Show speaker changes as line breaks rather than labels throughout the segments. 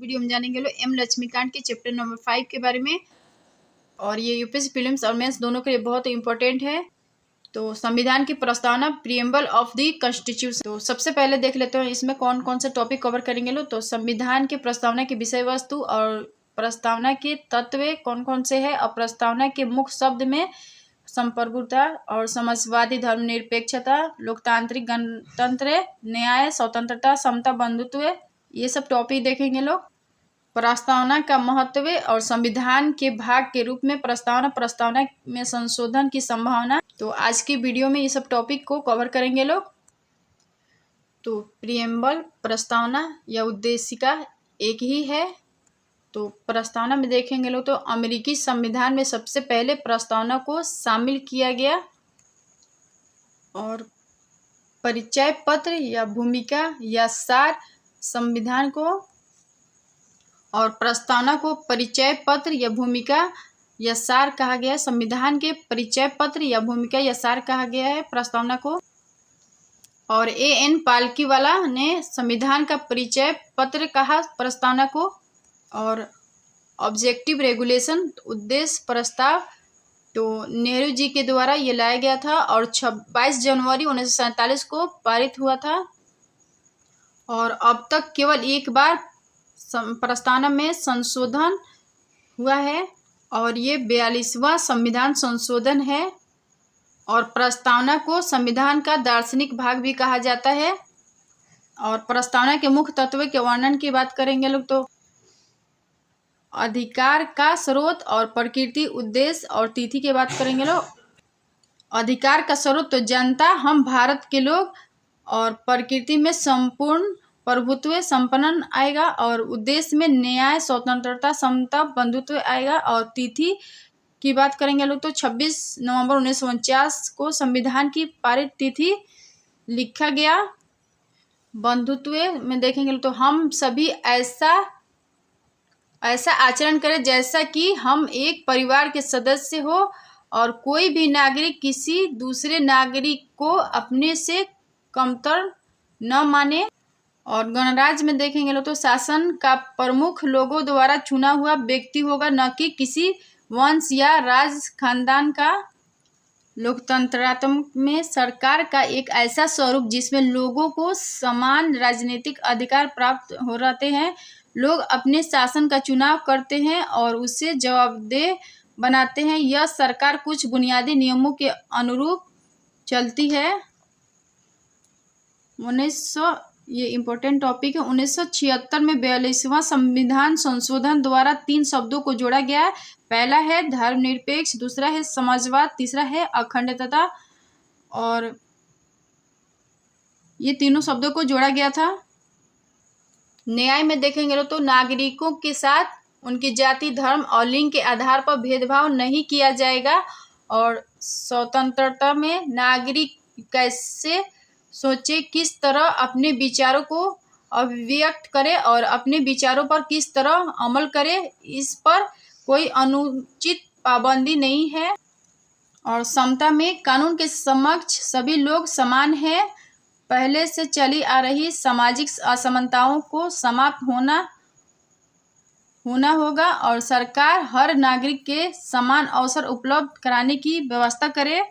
Video में जानेंगे लोग एम लक्ष्मीकांत के चैप्टर नंबर 5 के बारे में। और ये यूपीएससी प्रीलिम्स और मेंस दोनों के लिए बहुत इंपॉर्टेंट है। तो संविधान की प्रस्तावना, प्रीएम्बल ऑफ द कॉन्स्टिट्यूशन। तो सबसे पहले देख लेते हैं इसमें कौन कौन से टॉपिक कवर करेंगे लोग। तो संविधान के प्रस्तावना की विषय वस्तु और प्रस्तावना के तत्व कौन कौन से है, और प्रस्तावना के मुख्य शब्द में संप्रभुता और समाजवादी, धर्मनिरपेक्षता, लोकतांत्रिक, गणतंत्र, न्याय, स्वतंत्रता, समता, बंधुत्व, ये सब टॉपिक देखेंगे लोग। प्रस्तावना का महत्व और संविधान के भाग के रूप में प्रस्तावना में संशोधन की संभावना। तो आज की वीडियो में ये सब टॉपिक को कवर करेंगे लोग। तो प्रीएम्बल, प्रस्तावना या उद्देशिका एक ही है। तो प्रस्तावना में देखेंगे लोग तो अमेरिकी संविधान में सबसे पहले प्रस्तावना को शामिल किया गया। और परिचय पत्र या भूमिका या सार संविधान को, और प्रस्तावना को परिचय पत्र या भूमिका या सार कहा गया है। संविधान के परिचय पत्र या भूमिका या सार कहा गया है प्रस्तावना को। और A.N. पालकीवाला ने संविधान का परिचय पत्र कहा प्रस्तावना को। और ऑब्जेक्टिव रेगुलेशन, उद्देश्य प्रस्ताव, तो नेहरू जी के द्वारा ये लाया गया था और 22 जनवरी 1947 को पारित हुआ था। और अब तक केवल एक बार प्रस्तावना में संशोधन हुआ है और ये 42वां संविधान संशोधन है। और प्रस्तावना को संविधान का दार्शनिक भाग भी कहा जाता है। और प्रस्तावना के मुख्य तत्व के वर्णन की बात करेंगे लोग तो अधिकार का स्रोत और प्रकृति, उद्देश्य और तिथि की बात करेंगे लोग। अधिकार का स्रोत तो जनता, हम भारत के लोग, और प्रकृति में संपूर्ण प्रभुत्व संपन्न आएगा, और उद्देश्य में न्याय, स्वतंत्रता, समता, बंधुत्व आएगा। और तिथि की बात करेंगे लोग तो 26 नवंबर 1949 को संविधान की पारित तिथि लिखा गया। बंधुत्व में देखेंगे लोग तो हम सभी ऐसा आचरण करें जैसा कि हम एक परिवार के सदस्य हो, और कोई भी नागरिक किसी दूसरे नागरिक को अपने से कमतर न माने। और गणराज्य में देखेंगे लोग तो शासन का प्रमुख लोगों द्वारा चुना हुआ व्यक्ति होगा, न कि किसी वंश या राज खानदान का। लोकतंत्रात्मक में सरकार का एक ऐसा स्वरूप जिसमें लोगों को समान राजनीतिक अधिकार प्राप्त हो रहते हैं। लोग अपने शासन का चुनाव करते हैं और उसे जवाबदेह बनाते हैं। यह सरकार कुछ बुनियादी नियमों के अनुरूप चलती है। ये इम्पोर्टेंट टॉपिक है। 1976 में 42वां संविधान संशोधन द्वारा 3 शब्दों को जोड़ा गया है। पहला है धर्मनिरपेक्ष, दूसरा है समाजवाद, तीसरा है अखंडता। और ये तीनों शब्दों को जोड़ा गया था। न्याय में देखेंगे तो नागरिकों के साथ उनकी जाति, धर्म और लिंग के आधार पर भेदभाव नहीं किया जाएगा। और स्वतंत्रता में नागरिक कैसे सोचे, किस तरह अपने विचारों को अभिव्यक्त करे और अपने विचारों पर किस तरह अमल करे, इस पर कोई अनुचित पाबंदी नहीं है। और समता में कानून के समक्ष सभी लोग समान हैं। पहले से चली आ रही सामाजिक असमानताओं को समाप्त होना होगा, और सरकार हर नागरिक के समान अवसर उपलब्ध कराने की व्यवस्था करे।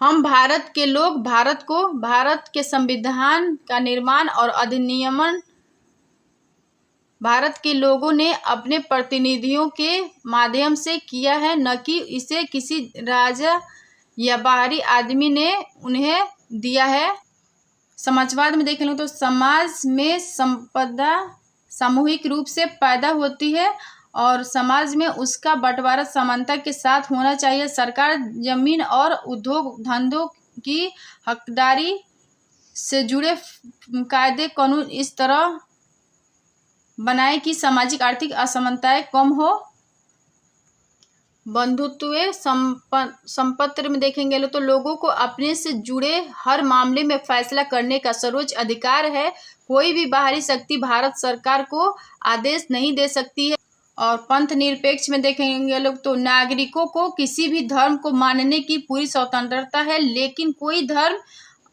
हम भारत के लोग भारत के संविधान का निर्माण और अधिनियमन भारत के लोगों ने अपने प्रतिनिधियों के माध्यम से किया है, न कि इसे किसी राजा या बाहरी आदमी ने उन्हें दिया है। समाजवाद में देखें तो समाज में संपदा सामूहिक रूप से पैदा होती है और समाज में उसका बंटवारा समानता के साथ होना चाहिए। सरकार जमीन और उद्योग धंधों की हकदारी से जुड़े कायदे कानून इस तरह बनाए कि सामाजिक आर्थिक असमानताएं कम हो। बंधुत्व संपत्र में देखेंगे तो लोगों को अपने से जुड़े हर मामले में फैसला करने का सर्वोच्च अधिकार है। कोई भी बाहरी शक्ति भारत सरकार को आदेश नहीं दे सकती है। और पंथ निरपेक्ष में देखेंगे लोग तो नागरिकों को किसी भी धर्म को मानने की पूरी स्वतंत्रता है, लेकिन कोई धर्म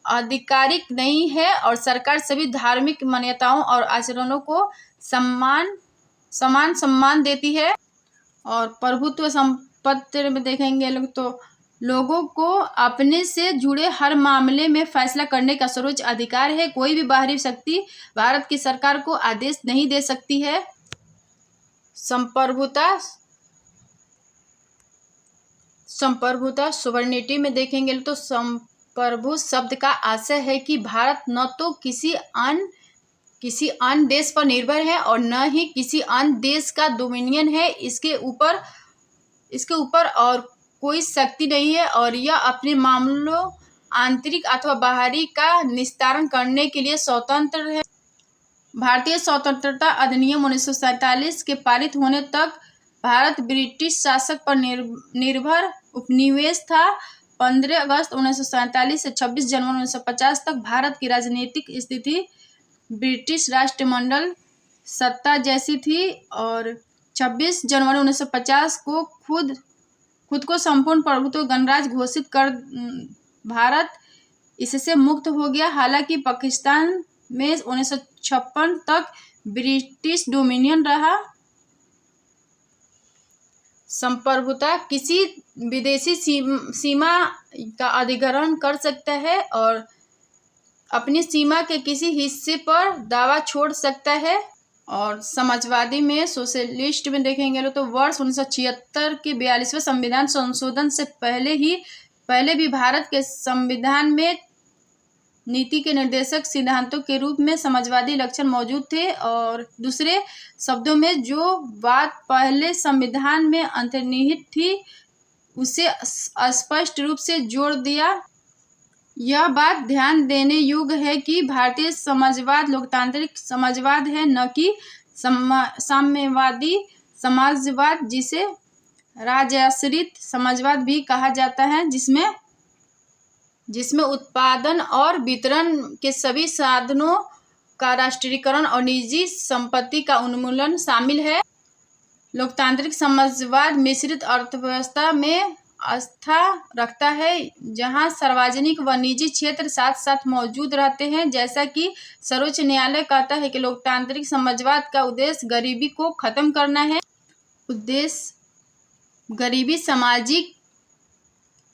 आधिकारिक नहीं है और सरकार सभी धार्मिक मान्यताओं और आचरणों को समान सम्मान देती है। और प्रभुत्व संपत्ति में देखेंगे लोग तो लोगों को अपने से जुड़े हर मामले में फैसला करने का सर्वोच्च अधिकार है। कोई भी बाहरी शक्ति भारत की सरकार को आदेश नहीं दे सकती है। संप्रभुता सोवरेनिटी में देखेंगे तो संप्रभु शब्द का आशय है कि भारत न तो किसी अन्य देश पर निर्भर है और न ही किसी अन्य देश का डोमिनियन है। इसके ऊपर और कोई शक्ति नहीं है और यह अपने मामलों आंतरिक अथवा बाहरी का निस्तारण करने के लिए स्वतंत्र है। भारतीय स्वतंत्रता अधिनियम 1947 के पारित होने तक भारत ब्रिटिश शासक पर निर्भर उपनिवेश था। 15 अगस्त 1947 से 26 जनवरी 1950 तक भारत की राजनीतिक स्थिति ब्रिटिश राष्ट्रमंडल सत्ता जैसी थी और 26 जनवरी 1950 को खुद को संपूर्ण प्रभुत्व गणराज्य घोषित कर भारत इससे मुक्त हो गया। हालांकि पाकिस्तान में 1956 तक ब्रिटिश डोमिनियन रहा। संप्रभुता किसी विदेशी सीमा का अधिग्रहण कर सकता है और अपनी सीमा के किसी हिस्से पर दावा छोड़ सकता है। और समाजवादी में सोशलिस्ट में देखेंगे तो वर्ष 1976 के 42वें संविधान संशोधन से पहले भी भारत के संविधान में नीति के निर्देशक सिद्धांतों के रूप में समाजवादी लक्षण मौजूद थे। और दूसरे शब्दों में जो बात पहले संविधान में अंतर्निहित थी उसे स्पष्ट रूप से जोड़ दिया। यह बात ध्यान देने योग्य है कि भारतीय समाजवाद लोकतांत्रिक समाजवाद है, न कि साम्यवादी समाजवाद, जिसे राजाश्रित समाजवाद भी कहा जाता है, जिसमें उत्पादन और वितरण के सभी साधनों का राष्ट्रीयकरण और निजी संपत्ति का उन्मूलन शामिल है। लोकतांत्रिक समाजवाद मिश्रित अर्थव्यवस्था में आस्था रखता है, जहां सार्वजनिक व निजी क्षेत्र साथ साथ मौजूद रहते हैं। जैसा कि सर्वोच्च न्यायालय कहता है कि लोकतांत्रिक समाजवाद का उद्देश्य गरीबी को खत्म करना है।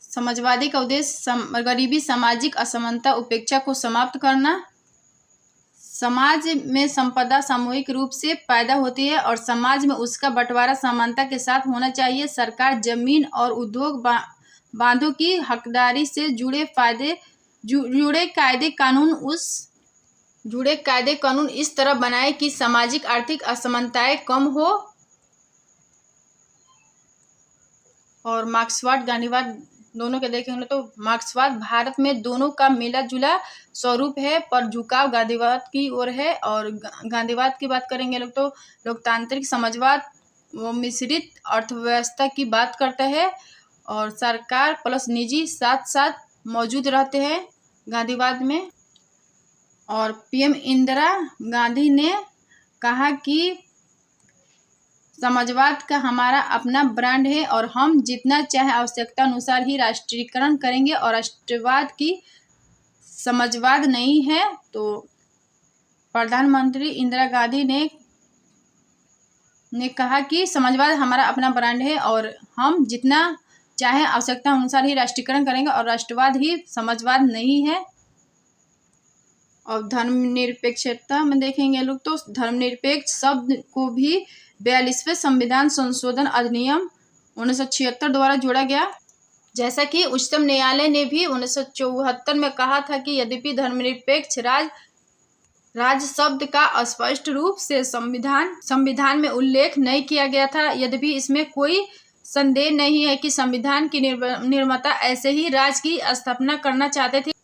समाजवादी का उद्देश्य गरीबी, सामाजिक असमानता, उपेक्षा को समाप्त करना। समाज में संपदा सामूहिक रूप से पैदा होती है और समाज में उसका बंटवारा समानता के साथ होना चाहिए। सरकार जमीन और उद्योग बांधों की हकदारी से जुड़े कायदे कानून इस तरह बनाए कि सामाजिक आर्थिक असमानताएं कम हो। और मार्क्सवाद गांधीवाद दोनों के देखेंगे तो मार्क्सवाद भारत में दोनों का मिला जुला स्वरूप है, पर झुकाव गांधीवाद की ओर है। और गांधीवाद की बात करेंगे लोग तो लोकतांत्रिक समाजवाद वो मिश्रित अर्थव्यवस्था की बात करता है और सरकार प्लस निजी साथ साथ मौजूद रहते हैं गांधीवाद में। और पीएम इंदिरा गांधी ने कहा कि समाजवाद का हमारा अपना ब्रांड है और हम जितना चाहे आवश्यकता अनुसार ही राष्ट्रीयकरण करेंगे और राष्ट्रवाद की समाजवाद नहीं है। तो प्रधानमंत्री इंदिरा गांधी ने कहा कि समाजवाद हमारा अपना ब्रांड है और हम जितना चाहे आवश्यकता अनुसार ही राष्ट्रीयकरण करेंगे और राष्ट्रवाद ही समाजवाद नहीं है। और धर्मनिरपेक्षता में देखेंगे लोग तो धर्मनिरपेक्ष शब्द को भी 42वें संविधान संशोधन अधिनियम 1976 द्वारा जोड़ा गया। जैसा कि उच्चतम न्यायालय ने भी 1974 में कहा था कि यद्यपि धर्मनिरपेक्ष राज्य शब्द का स्पष्ट रूप से संविधान में उल्लेख नहीं किया गया था, यद्यपि इसमें कोई संदेह नहीं है कि संविधान की निर्माता ऐसे ही राज्य की स्थापना करना चाहते थे।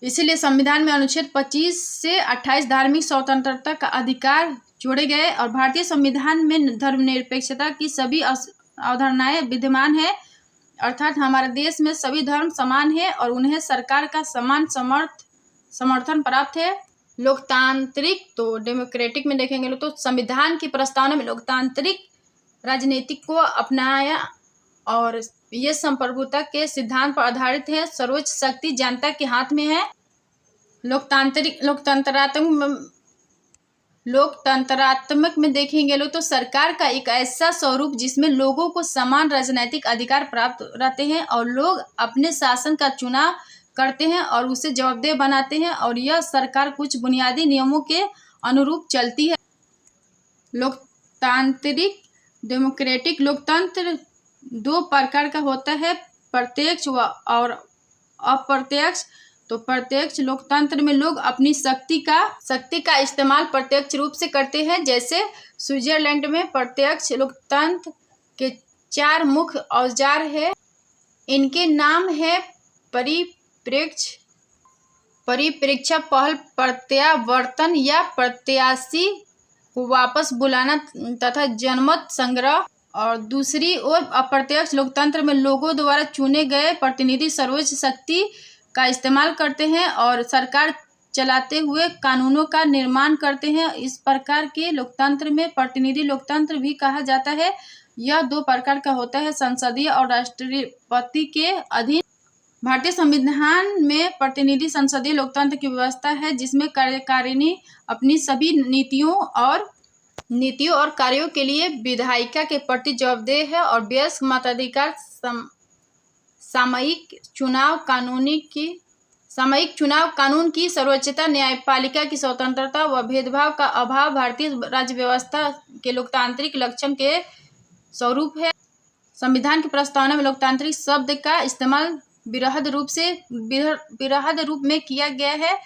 इसीलिए संविधान में अनुच्छेद 25 से 28 धार्मिक स्वतंत्रता का अधिकार जोड़े गए और भारतीय संविधान में धर्मनिरपेक्षता की सभी अवधारणाएं विद्यमान है, अर्थात हमारे देश में सभी धर्म समान है और उन्हें सरकार का समान समर्थन प्राप्त है। लोकतांत्रिक तो डेमोक्रेटिक में देखेंगे तो संविधान की प्रस्तावना में लोकतांत्रिक राजनीति को अपनाया और ये संप्रभुता के सिद्धांत पर आधारित है। सर्वोच्च शक्ति जनता के हाथ में है। लोकतंत्रात्मक में देखेंगे लोग तो सरकार का एक ऐसा स्वरूप जिसमें लोगों को समान राजनीतिक अधिकार प्राप्त रहते हैं और लोग अपने शासन का चुनाव करते हैं और उसे जवाबदेह बनाते हैं और यह सरकार कुछ बुनियादी नियमों के अनुरूप चलती है। लोकतांत्रिक डेमोक्रेटिक लोकतंत्र दो प्रकार का होता है, प्रत्यक्ष और अप्रत्यक्ष। तो प्रत्यक्ष लोकतंत्र में लोग अपनी शक्ति का इस्तेमाल प्रत्यक्ष रूप से करते हैं। जैसे स्विट्जरलैंड में प्रत्यक्ष लोकतंत्र के 4 मुख्य औजार है। इनके नाम है परिप्रेक्ष्य, पहल, प्रत्यावर्तन या प्रत्याशी को वापस बुलाना तथा जनमत संग्रह। और दूसरी ओर अप्रत्यक्ष लोकतंत्र में लोगों द्वारा चुने गए प्रतिनिधि सर्वोच्च शक्ति का इस्तेमाल करते हैं और सरकार चलाते हुए कानूनों का निर्माण करते हैं। इस प्रकार के लोकतंत्र में प्रतिनिधि लोकतंत्र भी कहा जाता है। यह 2 प्रकार का होता है, संसदीय और राष्ट्रपति के अधीन। भारतीय संविधान में प्रतिनिधि संसदीय लोकतंत्र की व्यवस्था है जिसमें कार्यकारिणी अपनी सभी नीतियों और कार्यों के लिए विधायिका के प्रति जवाबदेह है और वयस्क मताधिकार, सामयिक चुनाव कानून की सर्वोच्चता, न्यायपालिका की स्वतंत्रता व भेदभाव का अभाव भारतीय राज्य व्यवस्था के लोकतांत्रिक लक्षण के स्वरूप है। संविधान की प्रस्तावना में लोकतांत्रिक शब्द का इस्तेमाल विरहद रूप में किया गया है,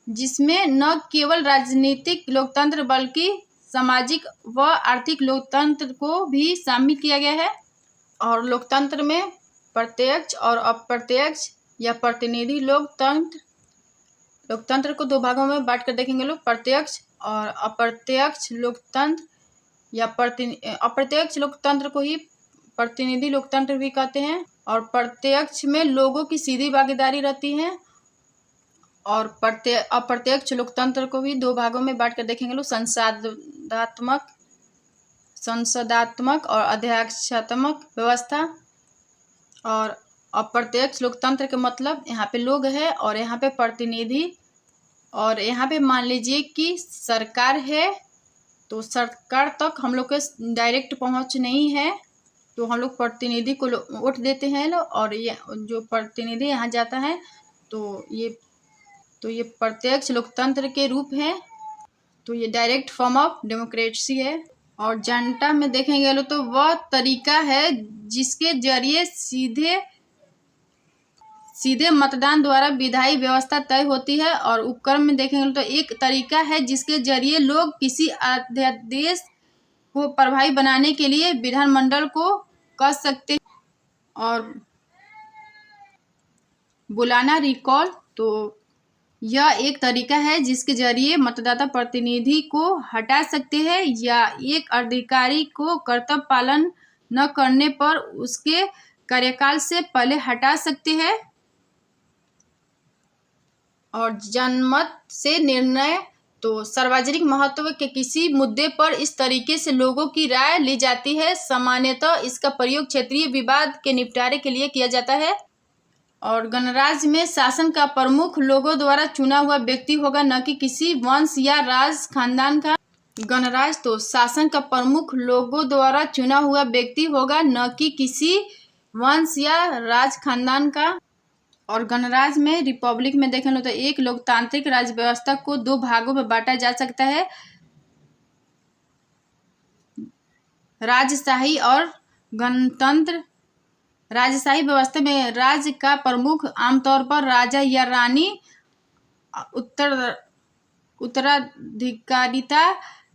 जिसमें न केवल राजनीतिक लोकतंत्र बल्कि सामाजिक व आर्थिक लोकतंत्र को भी शामिल किया गया है। और लोकतंत्र में प्रत्यक्ष और अप्रत्यक्ष या प्रतिनिधि लोकतंत्र को 2 भागों में बांट कर देखेंगे लोग, प्रत्यक्ष और अप्रत्यक्ष लोकतंत्र या अप्रत्यक्ष लोकतंत्र को ही प्रतिनिधि लोकतंत्र भी कहते हैं। और प्रत्यक्ष में लोगों की सीधी भागीदारी रहती है और अप्रत्यक्ष लोकतंत्र को भी 2 भागों में बांट कर देखेंगे लोग, संसदात्मक और अध्यक्षात्मक व्यवस्था। और अप्रत्यक्ष लोकतंत्र के मतलब यहाँ पे लोग है और यहाँ पे प्रतिनिधि। और यहाँ पे मान लीजिए कि सरकार है तो सरकार तक हम लोग के डायरेक्ट पहुँच नहीं है, तो हम लोग प्रतिनिधि को वोट देते हैं और ये जो प्रतिनिधि यहाँ जाता है तो ये प्रत्यक्ष लोकतंत्र के रूप है। तो ये डायरेक्ट फॉर्म ऑफ डेमोक्रेसी है। और जनता में देखेंगे लोग तो वह तरीका है जिसके जरिए सीधे मतदान द्वारा विधायी व्यवस्था तय होती है। और उपक्रम में देखेंगे तो एक तरीका है जिसके जरिए लोग किसी अध्यादेश को प्रभावी बनाने के लिए विधानमंडल को कह सकते हैं। और बुलाना, रिकॉल, तो यह एक तरीका है जिसके जरिए मतदाता प्रतिनिधि को हटा सकते हैं या एक अधिकारी को कर्तव्य पालन न करने पर उसके कार्यकाल से पहले हटा सकते हैं। और जनमत से निर्णय, तो सार्वजनिक महत्व के किसी मुद्दे पर इस तरीके से लोगों की राय ली जाती है। सामान्यतः इसका प्रयोग क्षेत्रीय विवाद के निपटारे के लिए किया जाता है। और गणराज्य में शासन का प्रमुख लोगों द्वारा चुना हुआ व्यक्ति होगा, न कि किसी वंश या राज खानदान का। गणराज्य तो शासन का प्रमुख लोगों द्वारा चुना हुआ व्यक्ति होगा, न कि किसी वंश या राज खानदान का। और गणराज्य में रिपब्लिक में देखें तो एक लोकतांत्रिक राज्य व्यवस्था को 2 भागों में बांटा जा सकता है, राजशाही और गणतंत्र। राजशाही व्यवस्था में राज्य का प्रमुख आमतौर पर राजा या रानी उत्तराधिकारिता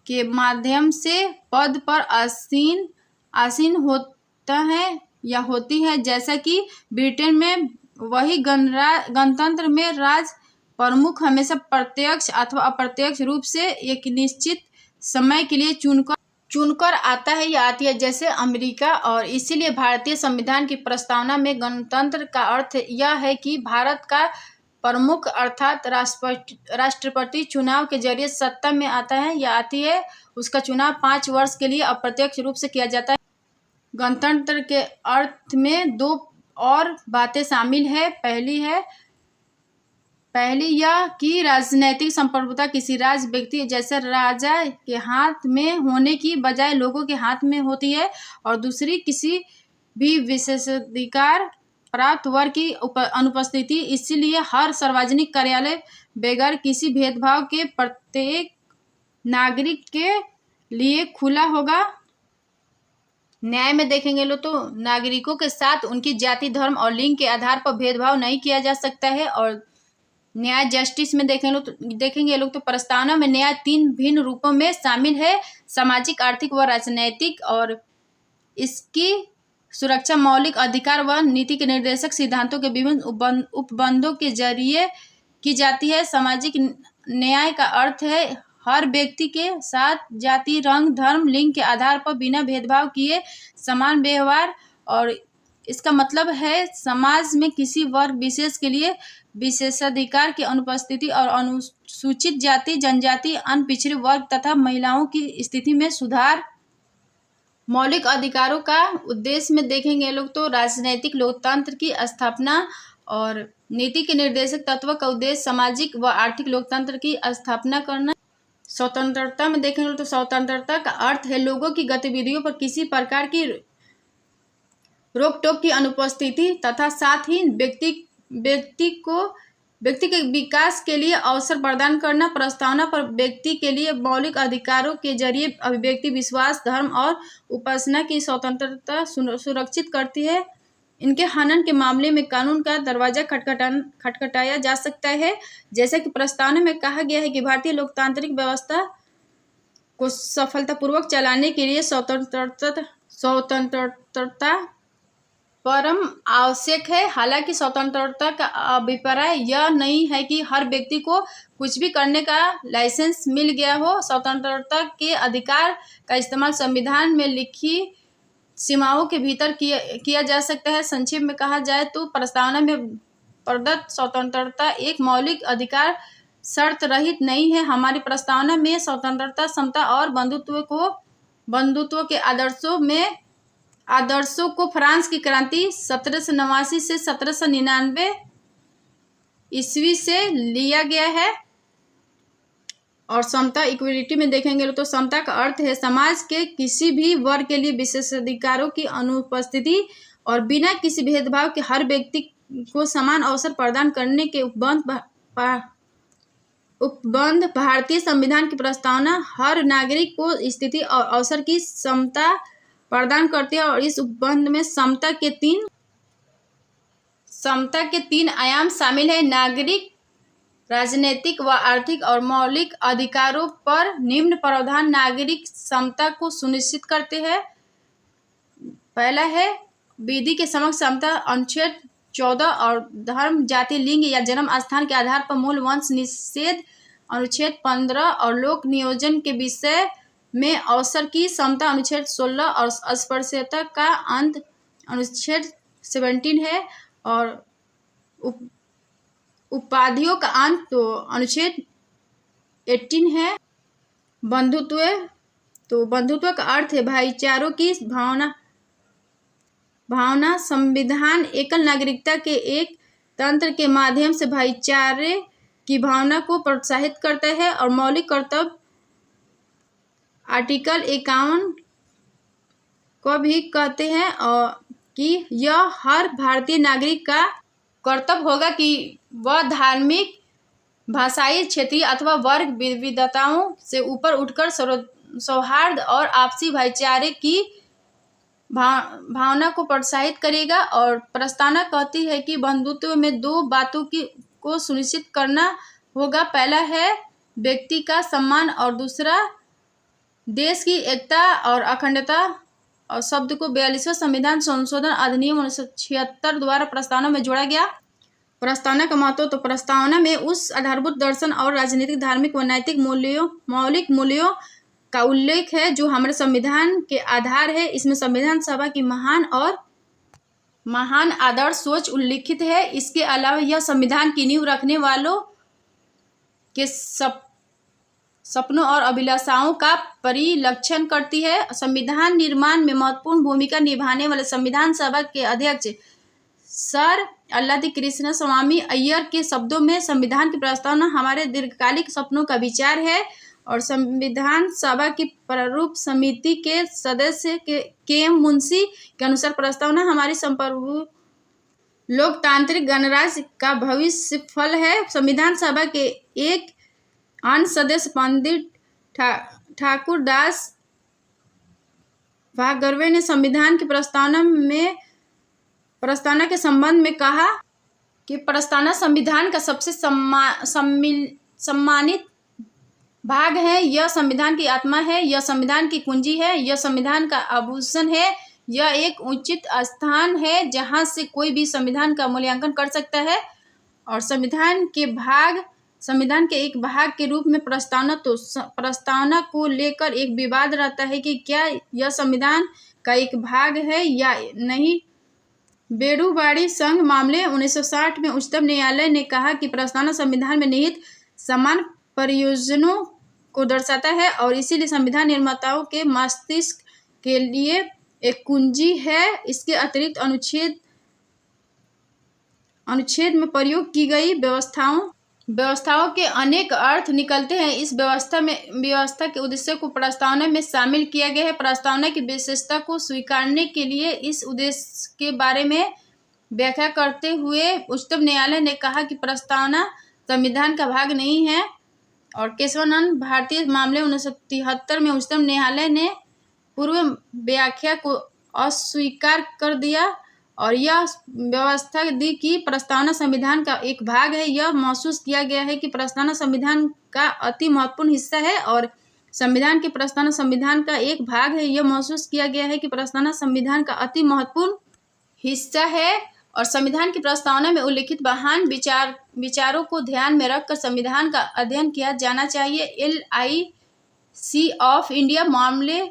के माध्यम से पद पर आसीन होता है या होती है, जैसा कि ब्रिटेन में। वही गणतंत्र में राज प्रमुख हमेशा प्रत्यक्ष अथवा अप्रत्यक्ष रूप से एक निश्चित समय के लिए चुनकर आता है या आती है, जैसे अमेरिका। और इसीलिए भारतीय संविधान की प्रस्तावना में गणतंत्र का अर्थ यह है कि भारत का प्रमुख अर्थात राष्ट्रपति चुनाव के जरिए सत्ता में आता है या आती है। उसका चुनाव 5 वर्ष के लिए अप्रत्यक्ष रूप से किया जाता है। गणतंत्र के अर्थ में 2 और बातें शामिल है। पहली यह कि राजनैतिक संप्रभुता किसी राज्य व्यक्ति जैसे राजा के हाथ में होने की बजाय लोगों के हाथ में होती है, और दूसरी किसी भी विशेषाधिकार प्राप्त वर्ग की अनुपस्थिति। इसीलिए हर सार्वजनिक कार्यालय बगैर किसी भेदभाव के प्रत्येक नागरिक के लिए खुला होगा। न्याय में देखेंगे लोग तो नागरिकों के साथ उनकी जाति, धर्म और लिंग के आधार पर भेदभाव नहीं किया जा सकता है। और न्याय जस्टिस में देखेंगे लोग तो प्रस्तावना में न्याय 3 भिन्न रूपों में शामिल है: सामाजिक, आर्थिक व राजनैतिक। और इसकी सुरक्षा मौलिक अधिकार व नीति के निर्देशक सिद्धांतों के विभिन्न उपबंधों के जरिए की जाती है। सामाजिक न्याय का अर्थ है हर व्यक्ति के साथ जाति, रंग, धर्म, लिंग के आधार पर बिना भेदभाव किए समान व्यवहार। और इसका मतलब है समाज में किसी वर्ग विशेष के लिए विशेषाधिकार की अनुपस्थिति और अनुसूचित जाति, जनजाति, अन्य पिछड़े वर्ग तथा महिलाओं की स्थिति में सुधार। मौलिक अधिकारों का उद्देश्य में देखेंगे लोग तो राजनैतिक लोकतंत्र की स्थापना, और नीति के निर्देशक तत्व का उद्देश्य सामाजिक व आर्थिक लोकतंत्र की स्थापना करना। स्वतंत्रता में देखेंगे तो स्वतंत्रता का अर्थ है लोगों की गतिविधियों पर किसी प्रकार की रोक टोक की अनुपस्थिति तथा साथ ही व्यक्ति के विकास के लिए अवसर प्रदान करना। प्रस्तावना पर व्यक्ति के लिए मौलिक अधिकारों के जरिए अभिव्यक्ति, विश्वास, धर्म और उपासना की स्वतंत्रता सुरक्षित करती है। इनके हनन के मामले में कानून का दरवाजा खटखटाया जा सकता है। जैसा कि प्रस्तावना में कहा गया है कि भारतीय लोकतांत्रिक व्यवस्था को सफलतापूर्वक चलाने के लिए स्वतंत्रता परम आवश्यक है। हालांकि स्वतंत्रता का अभिप्राय यह नहीं है कि हर व्यक्ति को कुछ भी करने का लाइसेंस मिल गया हो। स्वतंत्रता के अधिकार का इस्तेमाल संविधान में लिखी सीमाओं के भीतर किया जा सकता है। संक्षेप में कहा जाए तो प्रस्तावना में प्रदत्त स्वतंत्रता एक मौलिक अधिकार शर्त रहित नहीं है। हमारी प्रस्तावना में स्वतंत्रता, समता और बंधुत्व के आदर्शों को फ्रांस की क्रांति 1789 से 1799 ईस्वी से लिया गया है। और समता, इक्वलिटी में देखेंगे तो समता का अर्थ है समाज के किसी भी वर्ग के लिए विशेषाधिकारों की अनुपस्थिति और बिना किसी भेदभाव के हर व्यक्ति को समान अवसर प्रदान करने के उपबंध। भारतीय संविधान की प्रस्तावना हर नागरिक को स्थिति और अवसर की समता प्रदान करती है। और इस उपबंध में समता के तीन आयाम शामिल है: नागरिक, राजनीतिक व आर्थिक। और मौलिक अधिकारों पर निम्न प्रावधान नागरिक समता को सुनिश्चित करते हैं। पहला है विधि के समक्ष समता, अनुच्छेद 14। और धर्म, जाति, लिंग या जन्म स्थान के आधार पर मूल वंश निषेध, अनुच्छेद 15। और लोक नियोजन के विषय में अवसर की समता, अनुच्छेद 16। और अस्पृश्यता का अंत, अनुच्छेद 17 है। और उपाधियों का अंत तो अनुच्छेद 18 है। बंधुत्व का अर्थ है भाईचारों की भावना। संविधान एकल नागरिकता के एक तंत्र के माध्यम से भाईचारे की भावना को प्रोत्साहित करता है। और मौलिक कर्तव्य आर्टिकल 51 को भी कहते हैं और कि यह हर भारतीय नागरिक का कर्तव्य होगा कि वह धार्मिक, भाषाई, क्षेत्रीय अथवा वर्ग विविधताओं से ऊपर उठकर सौहार्द और आपसी भाईचारे की भावना को प्रोत्साहित करेगा। और प्रस्तावना कहती है कि बंधुत्व में 2 बातों को सुनिश्चित करना होगा। पहला है व्यक्ति का सम्मान और दूसरा देश की एकता और अखंडता। और शब्द को 42वां संविधान संशोधन अधिनियम 1976 द्वारा प्रस्तावना में जोड़ा गया। प्रस्तावना का महत्व तो प्रस्तावना में उस आधारभूत दर्शन और राजनीतिक, धार्मिक व नैतिक मौलिक मूल्यों का उल्लेख है जो हमारे संविधान के आधार है। इसमें संविधान सभा की महान आदर्श सोच उल्लिखित है। इसके अलावा यह संविधान की नींव रखने वालों के सपनों और अभिलाषाओं का परिलक्षण करती है। संविधान निर्माण में महत्वपूर्ण भूमिका निभाने वाले संविधान सभा के अध्यक्ष सर अल्लादी कृष्ण स्वामी अय्यर के शब्दों में संविधान की प्रस्तावना हमारे दीर्घकालिक सपनों का विचार है और संविधान सभा की प्रारूप समिति के सदस्य के एम मुंशी के अनुसार प्रस्तावना हमारी संप्रभु लोकतांत्रिक गणराज्य का भविष्य फल है। संविधान सभा के एक अन्य सदस्य पंडित ठाकुर दास भार्गवे ने संविधान की प्रस्तावना के संबंध में कहा कि प्रस्तावना संविधान का सबसे सम्मानित भाग है। यह संविधान की आत्मा है, यह संविधान की कुंजी है, यह संविधान का आभूषण है, यह एक उचित स्थान है जहां से कोई भी संविधान का मूल्यांकन कर सकता है। और संविधान के एक भाग के रूप में प्रस्तावना को लेकर एक विवाद रहता है कि क्या यह संविधान का एक भाग है या नहीं। बेड़ूवाड़ी संघ मामले 1960 में उच्चतम न्यायालय ने कहा कि प्रस्तावना संविधान में निहित समान प्रयोजनों को दर्शाता है और इसीलिए संविधान निर्माताओं के मस्तिष्क के लिए एक कुंजी है। इसके अतिरिक्त अनुच्छेद में प्रयोग की गई व्यवस्थाओं के अनेक अर्थ निकलते हैं। इस व्यवस्था के उद्देश्य को प्रस्तावना में शामिल किया गया है। प्रस्तावना की विशेषता को स्वीकारने के लिए इस उद्देश्य के बारे में व्याख्या करते हुए उच्चतम न्यायालय ने कहा कि प्रस्तावना संविधान का भाग नहीं है। और केशवानंद भारतीय मामले 1973 में उच्चतम न्यायालय ने पूर्व व्याख्या को अस्वीकार कर दिया और यह व्यवस्था दी कि प्रस्तावना संविधान का एक भाग है। यह महसूस किया गया है कि प्रस्तावना संविधान का अति महत्वपूर्ण हिस्सा है और संविधान की प्रस्तावना संविधान का एक भाग है। यह महसूस किया गया है कि प्रस्तावना संविधान का अति महत्वपूर्ण हिस्सा है और संविधान की प्रस्तावना में उल्लिखित महान विचारों को ध्यान में रखकर संविधान का अध्ययन किया जाना चाहिए। LIC ऑफ इंडिया मामले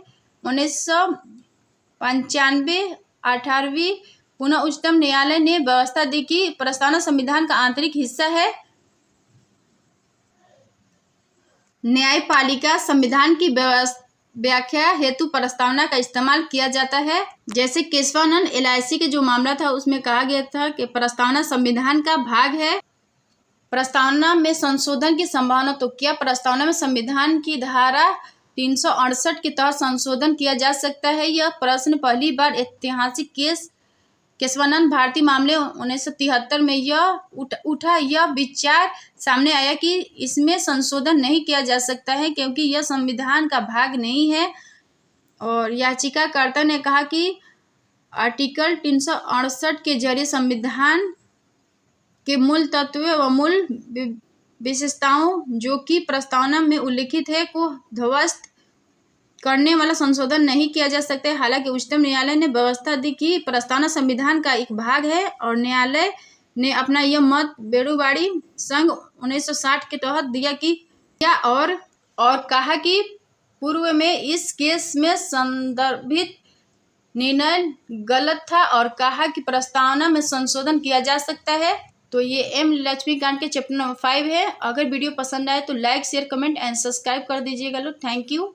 1995 18वीं पुनः उच्चतम न्यायालय ने व्यवस्था दी कि प्रस्तावना संविधान का आंतरिक हिस्सा है। न्यायपालिका संविधान की व्याख्या हेतु प्रस्तावना का इस्तेमाल किया जाता है। जैसे केशवानंद LIC के जो मामला था उसमें कहा गया था कि प्रस्तावना संविधान का भाग है। प्रस्तावना में संशोधन की संभावना, तो क्या प्रस्तावना में संविधान की धारा 368 के तहत संशोधन किया जा सकता है? यह प्रश्न पहली बार ऐतिहासिक केस केशवानंद भारती मामले 1973 में यह उठा। यह विचार सामने आया कि इसमें संशोधन नहीं किया जा सकता है क्योंकि यह संविधान का भाग नहीं है। और याचिकाकर्ता ने कहा कि आर्टिकल 368 के जरिए संविधान के मूल तत्वों व मूल विशेषताओं जो कि प्रस्तावना में उल्लिखित है को ध्वस्त करने वाला संशोधन नहीं किया जा सकता है। हालांकि उच्चतम न्यायालय ने व्यवस्था दी कि प्रस्तावना संविधान का एक भाग है और न्यायालय ने अपना यह मत बेड़ूवाड़ी संघ 1960 के तहत दिया कि क्या और कहा कि पूर्व में इस केस में संदर्भित निर्णय गलत था और कहा कि प्रस्तावना में संशोधन किया जा सकता है। तो ये एम लक्ष्मीकांत के चैप्टर नंबर 5 है। अगर वीडियो पसंद आए तो like share comment and subscribe कर दीजिएगा लोग। Thank you.